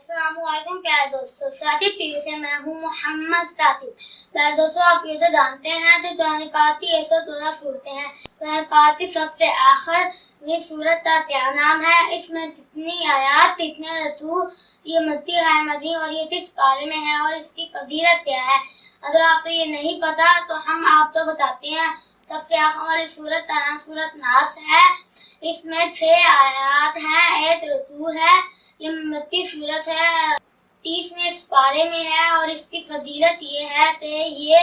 अस्सलाम वालेकुम प्यारे दोस्तों, साथी टीवी से मैं हूँ मोहम्मद साथी। प्यारे दोस्तों, आप ये तो जानते हैं कि कुरान पाक की 113 सूरतें हैं। कुरान पाक की सबसे आखिर ये सूरत का क्या नाम है, इसमें कितनी आयात, कितने रतू, ये मक्की है मदनी और ये किस पारे में है और इसकी फजीलत क्या है। अगर आपको ये नहीं पता तो हम आपको बताते हैं। सबसे आखिर वाली सूरत का नाम सूरत नास है। इसमें 6 आयात हैं, 1 रतू है। ये मक्की सूरत है, 30वें पारे में है और इसकी फजीलत ये है कि ये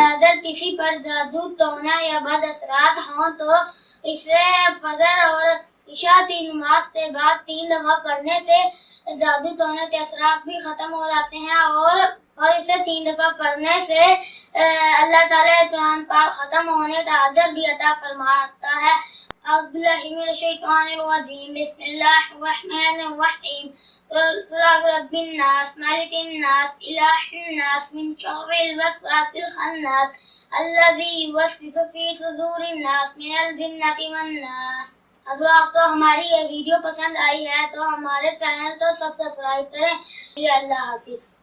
अगर किसी पर जादू टोना या बद असरात हो तो इसे फजर और इशा की नमाज के बाद 3 दफा पढ़ने से जादू टोने के असरात भी खत्म हो जाते हैं और इसे 3 दफा पढ़ने से अल्लाह ताला कुरान पाक खत्म होने का अजर भी अता फरमाता है। बिस्मिल्लाहिर्रहमानिर्रहीम रब्बिन्नास मालिकिन्नास इलाहिन्नास मिन शर्रिल वसवासिल खन्नास अल्लज़ी युवस्विसु फी सुदूरिन्नास मिनल जिन्नति वन्नास। अगर आपको हमारी ये वीडियो पसंद आई है तो हमारे चैनल को सब्सक्राइब करें। अल्लाह हाफिज।